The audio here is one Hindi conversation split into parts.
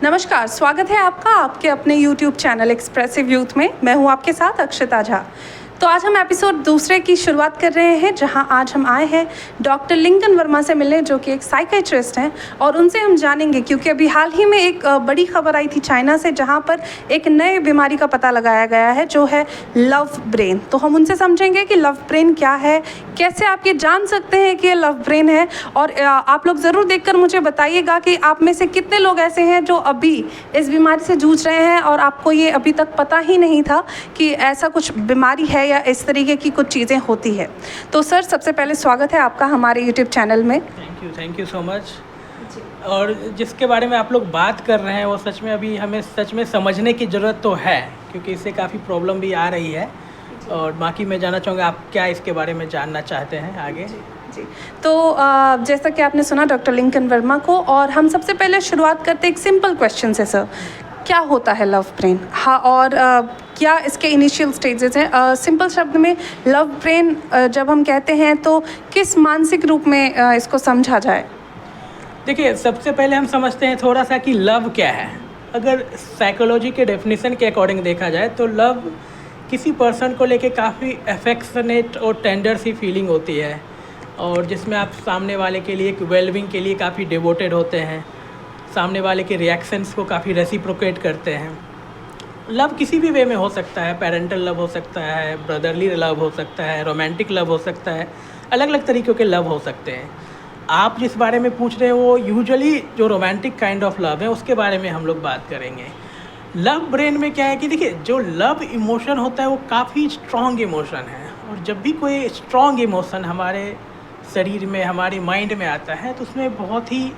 नमस्कार, स्वागत है आपका आपके अपने YouTube चैनल एक्सप्रेसिव यूथ में। मैं हूं आपके साथ अक्षता झा। तो आज हम एपिसोड दूसरे की शुरुआत कर रहे हैं, जहां आज हम आए हैं डॉक्टर लिंकन वर्मा से मिलने, जो कि एक साइकेट्रिस्ट हैं, और उनसे हम जानेंगे क्योंकि अभी हाल ही में एक बड़ी खबर आई थी चाइना से, जहां पर एक नए बीमारी का पता लगाया गया है जो है लव ब्रेन। तो हम उनसे समझेंगे कि लव ब्रेन क्या है, कैसे आप ये जान सकते हैं कि ये लव ब्रेन है, और आप लोग ज़रूर देखकर मुझे बताइएगा कि आप में से कितने लोग ऐसे हैं जो अभी इस बीमारी से जूझ रहे हैं और आपको ये अभी तक पता ही नहीं था कि ऐसा कुछ बीमारी है या इस तरीके की कुछ चीज़ें होती है। तो सर, सबसे पहले स्वागत है आपका हमारे यूट्यूब चैनल में। Thank you so much. और जिसके बारे में आप लोग बात कर रहे हैं वो सच में अभी हमें सच में समझने की ज़रूरत तो है, क्योंकि इससे काफ़ी प्रॉब्लम भी आ रही है। और बाकी मैं जानना चाहूँगा आप क्या इसके बारे में जानना चाहते हैं आगे। जी, तो जैसा कि आपने सुना डॉक्टर लिंकन वर्मा को, और हम सबसे पहले शुरुआत करते हैं एक सिंपल क्वेश्चन से। सर, क्या होता है लव ब्रेन? हाँ, और क्या इसके इनिशियल स्टेजेस हैं? सिंपल शब्द में लव ब्रेन जब हम कहते हैं तो किस मानसिक रूप में इसको समझा जाए? देखिए, सबसे पहले हम समझते हैं थोड़ा सा कि लव क्या है। अगर साइकोलॉजी के डेफिनेशन के अकॉर्डिंग देखा जाए तो लव किसी पर्सन को लेके काफ़ी अफेक्शनेट और टेंडर सी फीलिंग होती है, और जिसमें आप सामने वाले के लिए, वेलबिंग के लिए काफ़ी डिवोटेड होते हैं, सामने वाले के रिएक्शंस को काफ़ी रेसिप्रोकेट करते हैं। लव किसी भी वे में हो सकता है, पेरेंटल लव हो सकता है, ब्रदरली लव हो सकता है, रोमांटिक लव हो सकता है, अलग अलग तरीक़ों के लव हो सकते हैं। आप जिस बारे में पूछ रहे हैं वो यूजुअली जो रोमांटिक काइंड ऑफ लव है उसके बारे में हम लोग बात करेंगे। लव ब्रेन में क्या है कि देखिए, जो लव इमोशन होता है वो काफ़ी स्ट्रॉन्ग इमोशन है, और जब भी कोई स्ट्रॉन्ग इमोशन हमारे शरीर में, हमारे माइंड में आता है तो उसमें बहुत ही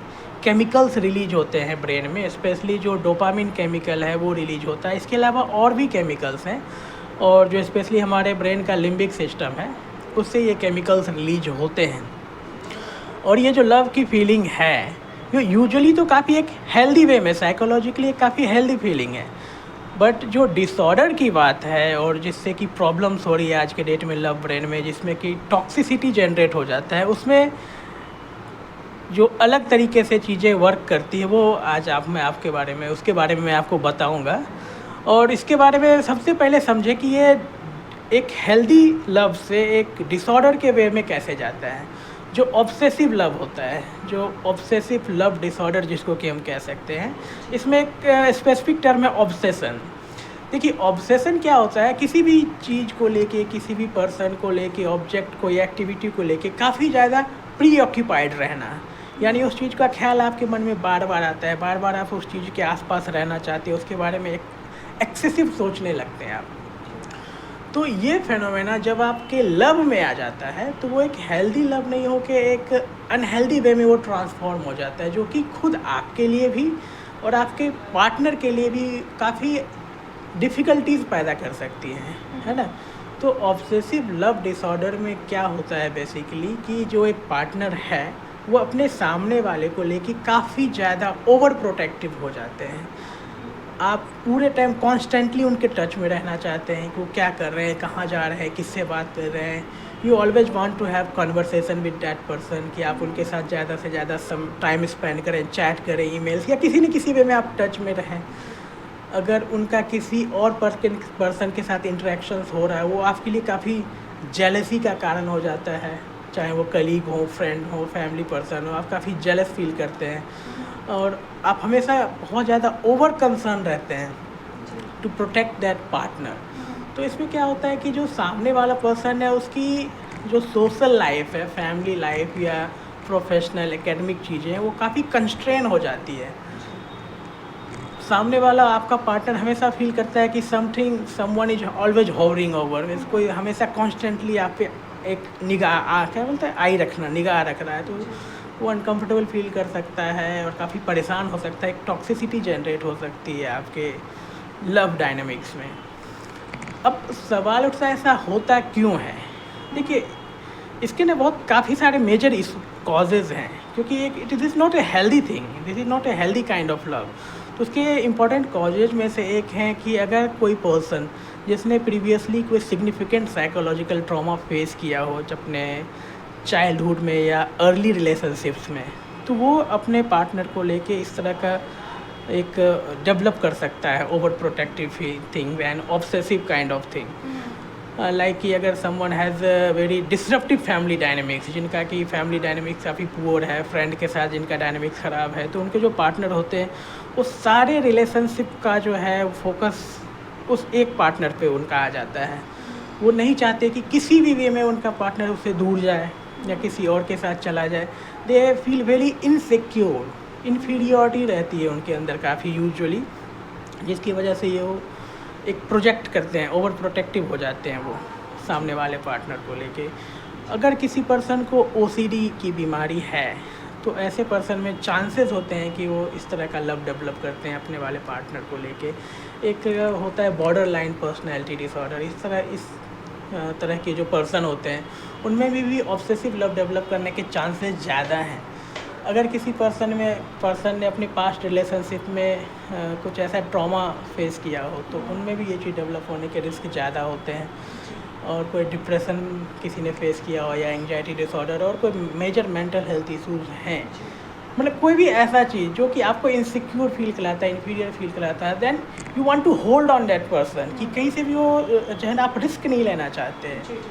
केमिकल्स रिलीज होते हैं ब्रेन में। स्पेशली जो डोपामिन केमिकल है वो रिलीज होता है। इसके अलावा और भी केमिकल्स हैं, और जो स्पेशली हमारे ब्रेन का लिम्बिक सिस्टम है उससे ये केमिकल्स रिलीज होते हैं। और ये जो लव की फीलिंग है ये यूजुअली तो काफ़ी एक हेल्दी वे में, साइकोलॉजिकली एक काफ़ी हेल्दी फीलिंग है। बट जो डिसऑर्डर की बात है और जिससे कि प्रॉब्लम्स हो रही है आज के डेट में लव ब्रेन में, जिसमें कि टॉक्सिसिटी जनरेट हो जाता है, उसमें जो अलग तरीके से चीज़ें वर्क करती है वो आज मैं आपके बारे में, उसके बारे में मैं आपको बताऊंगा। और इसके बारे में सबसे पहले समझे कि ये एक हेल्दी लव से एक डिसऑर्डर के वे में कैसे जाता है। जो ऑब्सेसिव लव होता है, जो ऑब्सेसिव लव डिसऑर्डर जिसको कि हम कह सकते हैं, इसमें एक स्पेसिफिक टर्म है ऑब्सेशन। देखिए, ऑब्सेशन क्या होता है? किसी भी चीज़ को लेके, किसी भी पर्सन को लेके, ऑब्जेक्ट को या एक्टिविटी को लेके काफ़ी ज़्यादा प्री ऑक्यूपाइड रहना, यानी उस चीज़ का ख्याल आपके मन में बार बार आता है, बार बार आप उस चीज़ के आसपास रहना चाहते हैं, उसके बारे में एक एक्सेसिव सोचने लगते हैं आप। तो ये फेनोमेना जब आपके लव में आ जाता है तो वो एक हेल्दी लव नहीं हो के एक अनहेल्दी वे में वो ट्रांसफॉर्म हो जाता है, जो कि खुद आपके लिए भी और आपके पार्टनर के लिए भी काफ़ी डिफ़िकल्टीज़ पैदा कर सकती हैं, है ना। तो ऑब्सेसिव लव डिसऑर्डर में क्या होता है बेसिकली कि जो एक पार्टनर है वो अपने सामने वाले को लेके काफ़ी ज़्यादा ओवर प्रोटेक्टिव हो जाते हैं। आप पूरे टाइम कॉन्स्टेंटली उनके टच में रहना चाहते हैं कि वो क्या कर रहे हैं, कहाँ जा रहे हैं, किससे बात कर रहे हैं। You always want to have conversation with that person, कि आप उनके साथ ज़्यादा से ज़्यादा सम टाइम स्पेंड करें, चैट करें, ईमेल्स या किसी न किसी वे में आप टच में रहें। अगर उनका किसी और पर्सन के साथ इंटरेक्शंस हो रहा है वो आपके लिए काफ़ी जेलसी का कारण हो जाता है, चाहे वो कलीग हो, फ्रेंड हो, फैमिली पर्सन हो, आप काफ़ी जेलस फील करते हैं और आप हमेशा बहुत ज़्यादा ओवर कंसर्न रहते हैं टू प्रोटेक्ट दैट पार्टनर। तो इसमें क्या होता है कि जो सामने वाला पर्सन है उसकी जो सोशल लाइफ है, फैमिली लाइफ या प्रोफेशनल एकेडमिक चीज़ें हैं, वो काफ़ी कंस्ट्रेन हो जाती है। सामने वाला आपका पार्टनर हमेशा फील करता है कि someone is always hovering over, means कोई हमेशा कॉन्स्टेंटली आप पे एक निगाह, क्या बोलते हैं, आई रखना, निगाह रख रहा है। तो वो अनकंफर्टेबल फील कर सकता है और काफ़ी परेशान हो सकता है, एक टॉक्सिसिटी जनरेट हो सकती है आपके लव डायनामिक्स में। अब सवाल उठता है ऐसा होता क्यों है? देखिए, इसके ना बहुत काफ़ी सारे मेजर कॉजेज़ हैं, क्योंकि it is not a healthy thing, this is not a healthy kind of love. तो उसके इम्पॉर्टेंट कॉजेज में से एक है कि अगर कोई पर्सन जिसने प्रीवियसली कोई सिग्निफिकेंट साइकोलॉजिकल ट्रॉमा फेस किया हो अपने चाइल्डहुड में या अर्ली रिलेशनशिप्स में, तो वो अपने पार्टनर को लेके इस तरह का एक डेवलप कर सकता है over protective thing and obsessive kind of thing. Like कि अगर someone has very disruptive family dynamics, जिनका कि फैमिली डायनेमिक्स काफ़ी पुअर है, फ्रेंड के साथ जिनका डायनेमिक्स ख़राब है, तो उनके जो पार्टनर होते हैं वो सारे रिलेशनशिप का जो है फोकस उस एक पार्टनर पे उनका आ जाता है। वो नहीं चाहते कि किसी भी वे में उनका पार्टनर उससे दूर जाए या किसी और के साथ चला जाए। They feel very insecure, inferiority रहती है उनके अंदर काफ़ी यूजुअली, जिसकी वजह से ये वो एक प्रोजेक्ट करते हैं, ओवर प्रोटेक्टिव हो जाते हैं वो सामने वाले पार्टनर को लेके। अगर किसी पर्सन को ओसीडी की बीमारी है तो ऐसे पर्सन में चांसेस होते हैं कि वो इस तरह का लव डेवलप करते हैं अपने वाले पार्टनर को लेके। एक होता है बॉर्डर लाइन पर्सनैलिटी डिसऑर्डर, इस तरह के जो पर्सन होते हैं उनमें भी ऑब्सेसिव लव डेवलप करने के चांसेस ज़्यादा हैं। अगर किसी पर्सन ने अपनी पास्ट रिलेशनशिप में कुछ ऐसा ट्रॉमा फेस किया हो तो उनमें भी ये चीज़ डेवलप होने के रिस्क ज़्यादा होते हैं। और कोई डिप्रेशन किसी ने फेस किया हो या एंजाइटी डिसऑर्डर और कोई मेजर मेंटल हेल्थ इश्यूज हैं, मतलब कोई भी ऐसा चीज़ जो कि आपको इनसिक्योर फील कराता है, इन्फीरियर फील कराता है, then you want to hold on that person कि कहीं से भी वो जो है ना आप रिस्क नहीं लेना चाहते हैं।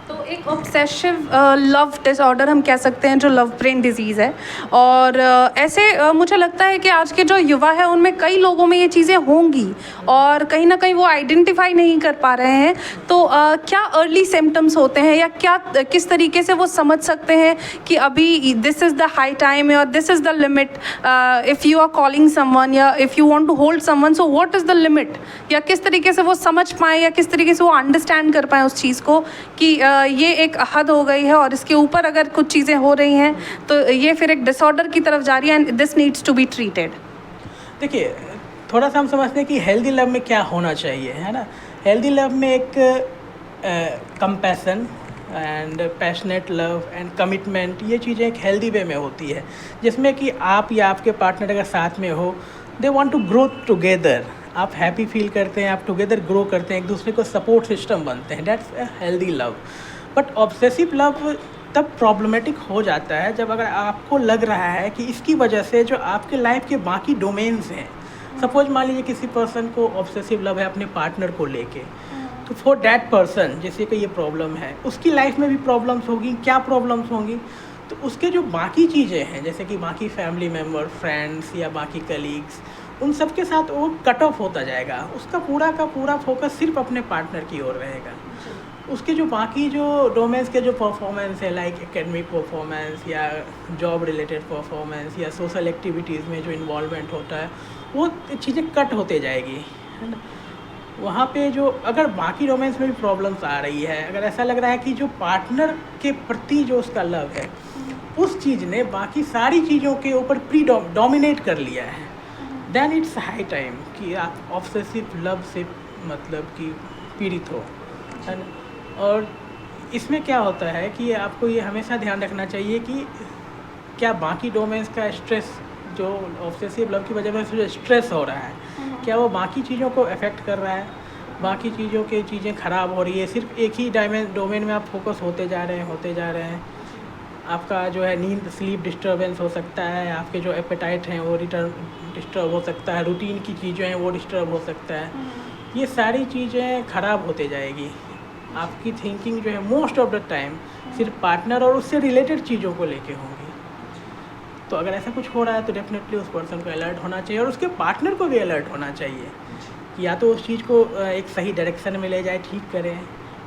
तो एक ऑब्सेसिव लव डिसऑर्डर हम कह सकते हैं जो लव ब्रेन डिजीज़ है। और ऐसे मुझे लगता है कि आज के जो युवा है उनमें कई लोगों में ये चीज़ें होंगी और कहीं ना कहीं वो आइडेंटिफाई नहीं कर पा रहे हैं। तो क्या अर्ली सिम्टम्स होते हैं या क्या किस तरीके से वो समझ सकते हैं कि अभी this is the high time या this is the limit, if you are calling someone या if you want to hold someone, so what is the limit, या किस तरीके से वो समझ पाएँ या किस तरीके से वो अंडरस्टैंड कर पाएँ उस चीज़ को कि ये एक हद हो गई है और इसके ऊपर अगर कुछ चीज़ें हो रही हैं तो ये फिर एक डिसऑर्डर की तरफ जा रही है and this needs to be treated. देखिए, थोड़ा सा हम समझते हैं कि हेल्दी लव में क्या होना चाहिए, है ना। हेल्दी लव में एक compassion and passionate love and commitment, ये चीज़ें एक हेल्दी वे में होती है, जिसमें कि आप या आपके पार्टनर अगर साथ में हो, they want to grow together, आप हैप्पी फील करते हैं, आप टुगेदर ग्रो करते हैं, एक दूसरे को सपोर्ट सिस्टम बनते हैं, that's a healthy love. But obsessive love तब प्रॉब्लमेटिक हो जाता है जब अगर आपको लग रहा है कि इसकी वजह से जो आपके लाइफ के बाकी डोमेन्स हैं, सपोज मान लीजिए किसी पर्सन को ऑब्सेसिव लव है अपने पार्टनर को लेके, तो फॉर दैट पर्सन जैसे कि ये प्रॉब्लम है, उसकी लाइफ में भी प्रॉब्लम्स होगी। क्या प्रॉब्लम्स होंगी? तो उसके जो बाकी चीज़ें हैं जैसे कि बाकी फैमिली मेम्बर, फ्रेंड्स या बाकी कलीग्स, उन सब के साथ वो कट ऑफ होता जाएगा। उसका पूरा का पूरा फोकस सिर्फ अपने पार्टनर की ओर रहेगा। उसके जो बाकी जो डोमेन्स के जो परफॉर्मेंस है, लाइक एकेडमिक परफॉर्मेंस या जॉब रिलेटेड परफॉर्मेंस या सोशल एक्टिविटीज़ में जो इन्वॉल्वमेंट होता है, वो चीज़ें कट होते जाएगी, है ना। वहाँ पे जो अगर बाकी डोमेन्स में भी प्रॉब्लम्स आ रही है, अगर ऐसा लग रहा है कि जो पार्टनर के प्रति जो उसका लव है, उस चीज़ ने बाकी सारी चीज़ों के ऊपर डोमिनेट कर लिया है, देन इट्स हाई टाइम कि आप ऑब्सेसिव लव से मतलब कि पीड़ित हो, है ना। और इसमें क्या होता है कि आपको ये हमेशा ध्यान रखना चाहिए कि क्या बाकी डोमेन्स का स्ट्रेस जो ऑब्सेसिव लव की वजह से जो स्ट्रेस हो रहा है, क्या वो बाकी चीज़ों को अफेक्ट कर रहा है, बाकी चीज़ों की चीज़ें ख़राब हो रही है, सिर्फ एक ही डोमेन में आप फोकस होते जा रहे हैं। आपका जो है नींद, स्लीप डिस्टर्बेंस हो सकता है, आपके जो एपेटाइट हैं वो डिस्टर्ब हो सकता है, रूटीन की चीज़ें हैं वो डिस्टर्ब हो सकता है। ये सारी चीज़ें ख़राब होते जाएगी। आपकी थिंकिंग जो है मोस्ट ऑफ द टाइम सिर्फ पार्टनर और उससे रिलेटेड चीज़ों को लेके होंगी। तो अगर ऐसा कुछ हो रहा है तो डेफिनेटली उस पर्सन को अलर्ट होना चाहिए और उसके पार्टनर को भी अलर्ट होना चाहिए कि या तो उस चीज़ को एक सही डायरेक्शन में ले जाए, ठीक करें,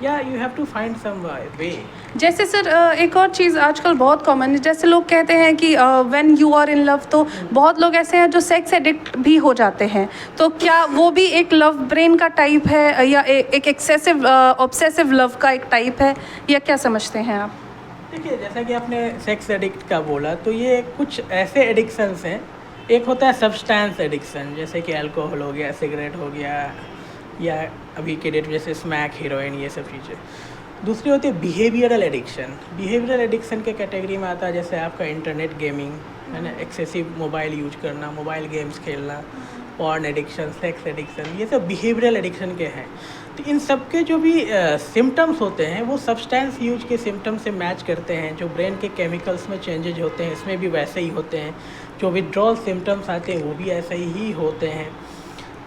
या you have to find some way. जैसे सर एक और चीज़ आजकल बहुत कॉमन है, जैसे लोग कहते हैं कि when you are in love, तो बहुत लोग ऐसे हैं जो सेक्स एडिक्ट भी हो जाते हैं। तो क्या वो भी एक लव ब्रेन का टाइप है या एक एक्सेसिव ऑब्सेसिव लव का एक टाइप है, या क्या समझते हैं आप? देखिए, जैसा कि आपने सेक्स एडिक्ट का बोला, तो ये कुछ ऐसे एडिक्शंस हैं। एक होता है सब्सटेंस एडिक्शन, जैसे कि अल्कोहल हो गया, सिगरेट हो गया, या अभी के डेट में जैसे स्मैक, हीरोइन, ये सब चीज़ें। दूसरी होती है बिहेवियरल एडिक्शन। बिहेवियरल एडिक्शन के कैटेगरी में आता है जैसे आपका इंटरनेट गेमिंग, है ना, एक्सेसिव मोबाइल यूज करना, मोबाइल गेम्स खेलना, पॉर्न एडिक्शन, सेक्स एडिक्शन, ये सब बिहेवियरल एडिक्शन के हैं। तो इन सब के जो भी सिम्टम्स होते हैं वो सब्सटेंस यूज के सिम्टम्स से मैच करते हैं। जो ब्रेन के केमिकल्स में चेंजेज होते हैं इसमें भी वैसे ही होते हैं। जो विड्रॉल सिम्टम्स आते हैं वो भी ऐसे ही होते हैं।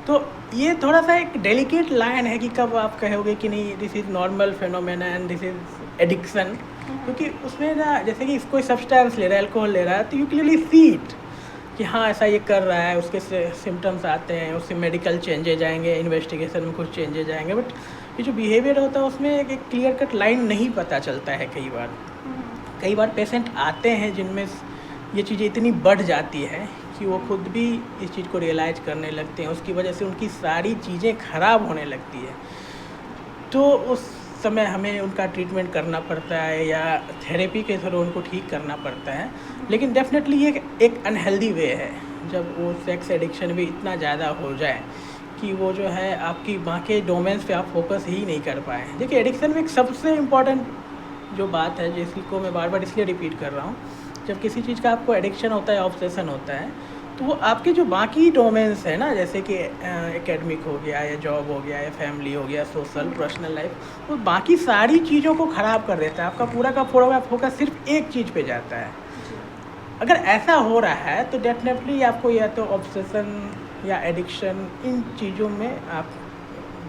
तो ये थोड़ा सा एक डेलिकेट लाइन है कि कब आप कहोगे कि नहीं this is normal phenomena and this is addiction, क्योंकि उसमें ना जैसे कि कोई सब्सटेंस ले रहा है, अल्कोहल ले रहा है, तो यू क्लियरली सी इट कि हाँ ऐसा ये कर रहा है, उसके सिम्टम्स आते हैं, उससे मेडिकल चेंजेज आएंगे, इन्वेस्टिगेशन में कुछ चेंजेज आएंगे, बट ये जो बिहेवियर होता है उसमें एक क्लियर कट लाइन नहीं पता चलता है। कई बार पेशेंट आते हैं जिनमें ये चीज़ें इतनी बढ़ जाती है कि वो खुद भी इस चीज़ को रियलाइज़ करने लगते हैं, उसकी वजह से उनकी सारी चीज़ें ख़राब होने लगती है। तो उस समय हमें उनका ट्रीटमेंट करना पड़ता है या थेरेपी के थ्रू उनको ठीक करना पड़ता है, लेकिन डेफिनेटली ये एक अनहेल्दी वे है जब वो सेक्स एडिक्शन भी इतना ज़्यादा हो जाए कि वो जो है आपकी बाकी डोमेन्स पे आप फोकस ही नहीं कर पाए। देखिए एडिक्शन में एक सबसे इम्पॉर्टेंट जो बात है जिसको मैं बार बार इसलिए रिपीट कर रहा हूँ, जब किसी चीज़ का आपको एडिक्शन होता है, ऑब्सेशन होता है, तो वो आपके जो बाकी डोमेन्स है ना, जैसे कि एकेडमिक हो गया या जॉब हो गया या फैमिली हो गया, सोशल पर्सनल लाइफ, वो बाकी सारी चीज़ों को ख़राब कर देता है। आपका पूरा का पूरा फोकस सिर्फ एक चीज़ पे जाता है। अगर ऐसा हो रहा है तो डेफिनेटली आपको या तो ऑब्सेशन या एडिक्शन इन चीज़ों में आप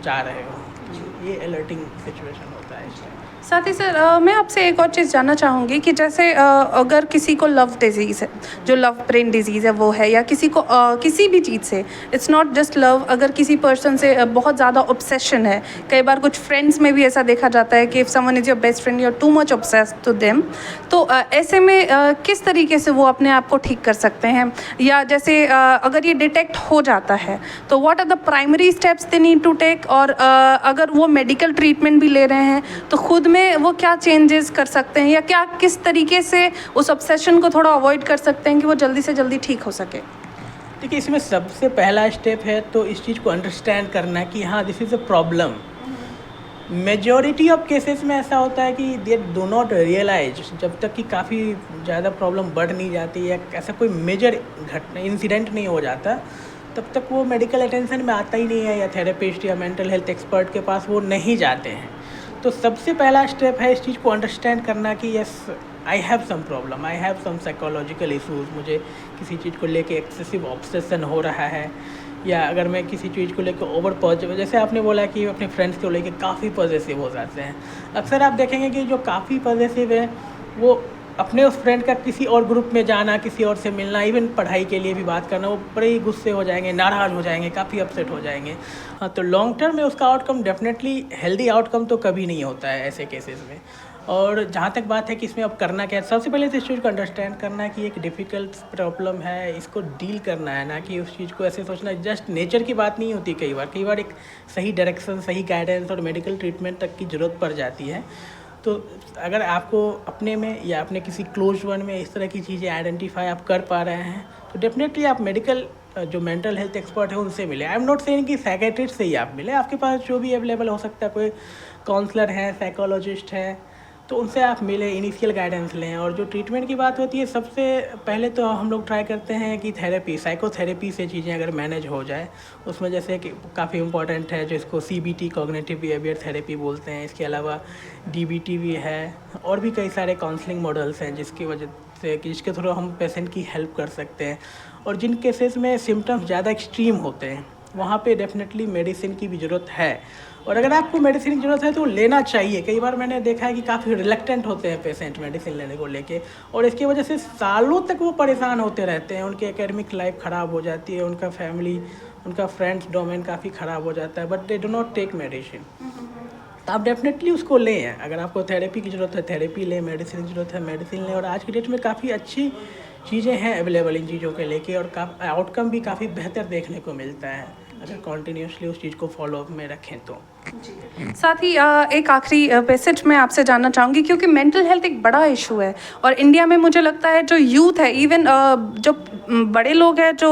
जा रहे हो। ये अलर्टिंग सिचुएशन होता है इसमें। साथ ही सर मैं आपसे एक और चीज़ जानना चाहूँगी कि जैसे अगर किसी को लव डिजीज़ है, जो लव ब्रेन डिजीज़ है वो है, या किसी को किसी भी चीज़ से, इट्स नॉट जस्ट लव, अगर किसी पर्सन से बहुत ज़्यादा ऑब्सेशन है, कई बार कुछ फ्रेंड्स में भी ऐसा देखा जाता है कि if someone is your best friend you are too much obsessed to them, तो ऐसे में किस तरीके से वो अपने आप को ठीक कर सकते हैं, या जैसे अगर ये डिटेक्ट हो जाता है तो what are the primary steps they need to take, और अगर वो मेडिकल ट्रीटमेंट भी ले रहे हैं तो खुद में वो क्या चेंजेस कर सकते हैं, या क्या किस तरीके से उस ऑब्सेशन को थोड़ा अवॉइड कर सकते हैं कि वो जल्दी से जल्दी ठीक हो सके। देखिए इसमें सबसे पहला स्टेप है तो इस चीज़ को अंडरस्टैंड करना कि हाँ this is a problem. Majority of cases में ऐसा होता है कि दे डो नॉट रियलाइज, जब तक कि काफ़ी ज़्यादा प्रॉब्लम बढ़ नहीं जाती है, ऐसा कोई मेजर घटना इंसिडेंट नहीं हो जाता, तब तक वो मेडिकल अटेंशन में आता ही नहीं है, या थेरेपिस्ट या मेंटल हेल्थ एक्सपर्ट के पास वो नहीं जाते हैं। तो सबसे पहला स्टेप है इस चीज़ को अंडरस्टैंड करना कि yes I have some problem, I have some psychological issues, मुझे किसी चीज़ को लेके एक्सेसिव ऑब्सेशन हो रहा है, या अगर मैं किसी चीज़ को लेकर ओवर पॉजिटिव, जैसे आपने बोला कि अपने फ्रेंड्स को लेके काफ़ी पॉजिटिव हो जाते हैं। अक्सर आप देखेंगे कि जो काफ़ी पॉजिटिव है वो अपने उस फ्रेंड का किसी और ग्रुप में जाना, किसी और से मिलना, इवन पढ़ाई के लिए भी बात करना, वो बड़े ही गुस्से हो जाएंगे, नाराज़ हो जाएंगे, काफ़ी अपसेट हो जाएंगे। हाँ, तो लॉन्ग टर्म में उसका आउटकम डेफिनेटली हेल्दी आउटकम तो कभी नहीं होता है ऐसे केसेस में। और जहाँ तक बात है कि इसमें अब करना क्या है, सबसे पहले तो इस चीज़ को अंडरस्टैंड करना है कि एक डिफ़िकल्ट प्रॉब्लम है, इसको डील करना है, ना कि उस चीज़ को ऐसे सोचना जस्ट नेचर की बात नहीं होती। कई बार एक सही डायरेक्शन, सही गाइडेंस और मेडिकल ट्रीटमेंट तक की ज़रूरत पड़ जाती है। तो अगर आपको अपने में या अपने किसी क्लोज वन में इस तरह की चीज़ें आइडेंटिफाई आप कर पा रहे हैं तो डेफिनेटली आप मेडिकल जो मेंटल हेल्थ एक्सपर्ट है उनसे मिले। आई एम नॉट सेइंग कि साइकेट्रिस्ट से ही आप मिले, आपके पास जो भी अवेलेबल हो सकता है, कोई काउंसलर है, साइकोलॉजिस्ट है, तो उनसे आप मिले, इनिशियल गाइडेंस लें। और जो ट्रीटमेंट की बात होती है, सबसे पहले तो हम लोग ट्राई करते हैं कि थेरेपी, साइकोथेरेपी से चीज़ें अगर मैनेज हो जाए, उसमें जैसे कि काफ़ी इंपॉर्टेंट है जिसको CBT कॉग्निटिव बिहेवियर थेरेपी बोलते हैं, इसके अलावा DBT भी है, और भी कई सारे काउंसलिंग मॉडल्स हैं जिसकी वजह से कि जिसके थ्रू हम पेशेंट की हेल्प कर सकते हैं। और जिन केसेस में सिम्टम्स ज़्यादा एक्सट्रीम होते हैं वहाँ पे डेफिनेटली मेडिसिन की भी ज़रूरत है, और अगर आपको मेडिसिन की ज़रूरत है तो लेना चाहिए। कई बार मैंने देखा है कि काफ़ी रिलक्टेंट होते हैं पेशेंट मेडिसिन लेने को लेके, और इसकी वजह से सालों तक वो परेशान होते रहते हैं, उनकी एकेडमिक लाइफ ख़राब हो जाती है, उनका फैमिली, उनका फ्रेंड्स डोमेन काफ़ी ख़राब हो जाता है, but they do not take medicine. तो आप डेफिनेटली उसको लें। अगर आपको थेरेपी की ज़रूरत है थेरेपी लें, मेडिसिन की ज़रूरत है मेडिसिन लें। और आज की डेट में काफ़ी अच्छी चीज़ें हैं अवेलेबल इन चीज़ों के लेके, और आउटकम भी काफ़ी बेहतर देखने को मिलता है अगर कॉन्टीन्यूसली उस चीज़ को फॉलोअप में रखें तो। साथ ही एक आखिरी मैसेज मैं आपसे जानना चाहूँगी, क्योंकि मेंटल हेल्थ एक बड़ा इशू है, और इंडिया में मुझे लगता है जो यूथ है, इवन जो बड़े लोग हैं जो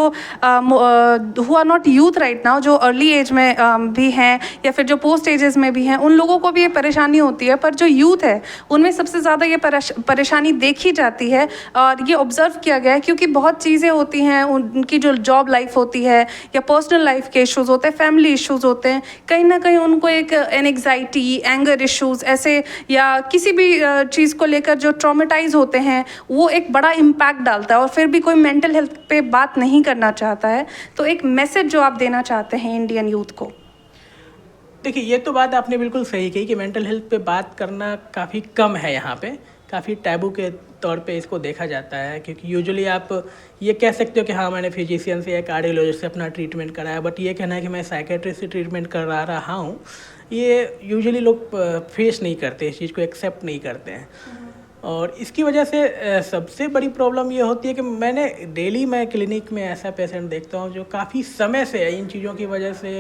who are not youth right now, जो अर्ली एज में भी हैं या फिर जो पोस्ट एजेस में भी हैं, उन लोगों को भी ये परेशानी होती है। पर जो यूथ है उनमें सबसे ज़्यादा ये परेशानी देखी जाती है, और ये ऑब्ज़र्व किया गया है, क्योंकि बहुत चीज़ें होती हैं, उनकी जो जॉब लाइफ होती है या पर्सनल लाइफ के इश्यूज़ होते हैं, फैमिली इश्यूज़ होते हैं, कहीं ना कहीं उनको उनको एक एंग्जाइटी, एंगर इश्यूज ऐसे या किसी भी चीज़ को लेकर जो ट्रॉमेटाइज होते हैं, वो एक बड़ा इम्पैक्ट डालता है और फिर भी कोई मेंटल हेल्थ पे बात नहीं करना चाहता है। तो एक मैसेज जो आप देना चाहते हैं इंडियन यूथ को। देखिए, ये तो बात आपने बिल्कुल सही कही कि मेंटल हेल्थ पे बात करना काफ़ी कम है यहाँ पे, काफ़ी टैबू के तौर पे इसको देखा जाता है, क्योंकि यूजुअली आप ये कह सकते हो कि हाँ मैंने फिजिशियन से या कार्डियोलॉजिस्ट से अपना ट्रीटमेंट कराया, बट ये कहना है कि मैं साइकेट्रिस्ट से ट्रीटमेंट करा रहा हूँ, ये यूजुअली लोग फेस नहीं करते, इस चीज़ को एक्सेप्ट नहीं करते हैं। और इसकी वजह से सबसे बड़ी प्रॉब्लम ये होती है कि मैं क्लिनिक में ऐसा पेशेंट देखता हूँ जो काफ़ी समय से इन चीज़ों की वजह से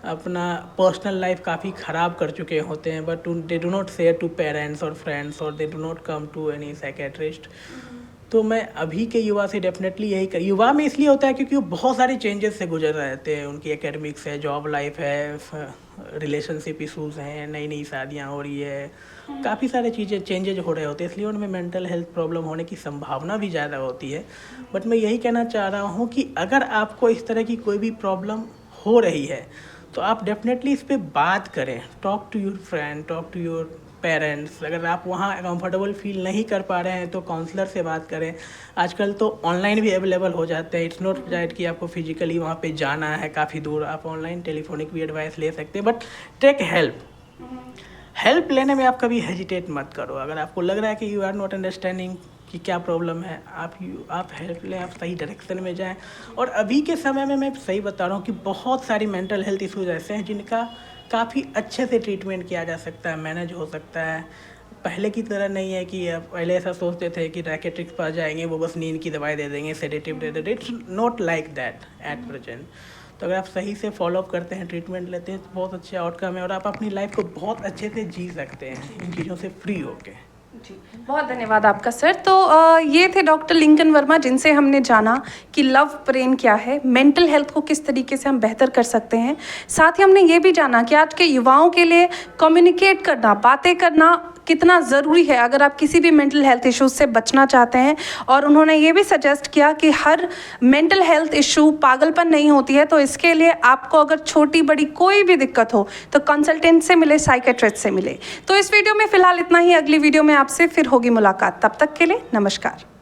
अपना पर्सनल लाइफ काफ़ी ख़राब कर चुके होते हैं, but they do not share to parents और फ्रेंड्स और they do not come to any psychiatrist. तो मैं अभी के युवा से डेफिनेटली युवा में इसलिए होता है क्योंकि वो बहुत सारे चेंजेस से गुजर रहे थे, उनकी एकेडमिक्स है, जॉब लाइफ है, रिलेशनशिप इशूज़ हैं, नई नई शादियाँ हो रही है, काफ़ी सारे चीज़ें चेंजेज हो रहे होते हैं, इसलिए उनमें मेंटल हेल्थ प्रॉब्लम होने की संभावना भी ज़्यादा होती है। बट मैं यही कहना चाह रहा हूँ कि अगर आपको इस तरह की कोई भी प्रॉब्लम हो रही है तो आप डेफिनेटली इस पर बात करें, talk to your friend, talk to your parents. अगर आप वहाँ कंफर्टेबल फील नहीं कर पा रहे हैं तो काउंसलर से बात करें। आजकल तो ऑनलाइन भी अवेलेबल हो जाते हैं, इट्स नॉट दैट कि आपको फिजिकली वहाँ पे जाना है काफ़ी दूर, आप ऑनलाइन टेलीफोनिक भी एडवाइस ले सकते हैं, बट टेक हेल्प लेने में आप कभी हेजिटेट मत करो। अगर आपको लग रहा है कि यू आर नॉट अंडरस्टैंडिंग कि क्या प्रॉब्लम है, आप हेल्प लें, आप सही डायरेक्शन में जाएं। और अभी के समय में मैं सही बता रहा हूँ कि बहुत सारी मेंटल हेल्थ इश्यूज ऐसे हैं जिनका काफ़ी अच्छे से ट्रीटमेंट किया जा सकता है, मैनेज हो सकता है। पहले की तरह नहीं है कि पहले ऐसा सोचते थे कि साइकियाट्रिस्ट के पास जाएंगे, वो बस नींद की दवाई दे देंगे, सेडेटिव दे देंगे। It's not like that at present. तो अगर आप सही से फॉलोअप करते हैं, ट्रीटमेंट लेते हैं, तो बहुत अच्छे आउटकम है और आप अपनी लाइफ को बहुत अच्छे से जी सकते हैं इन चीज़ों से फ्री होके। जी, बहुत धन्यवाद आपका सर। तो ये थे डॉक्टर लिंकन वर्मा, जिनसे हमने जाना कि लव ब्रेन क्या है, मेंटल हेल्थ को किस तरीके से हम बेहतर कर सकते हैं। साथ ही हमने ये भी जाना कि आज के युवाओं के लिए कम्युनिकेट करना, बातें करना कितना ज़रूरी है अगर आप किसी भी मेंटल हेल्थ इश्यूज से बचना चाहते हैं। और उन्होंने ये भी सजेस्ट किया कि हर मेंटल हेल्थ इशू पागलपन नहीं होती है, तो इसके लिए आपको अगर छोटी बड़ी कोई भी दिक्कत हो तो कंसल्टेंट से मिले, साइकेट्रिस्ट से मिले। तो इस वीडियो में फ़िलहाल इतना ही, अगली वीडियो में आपसे फिर होगी मुलाकात। तब तक के लिए नमस्कार।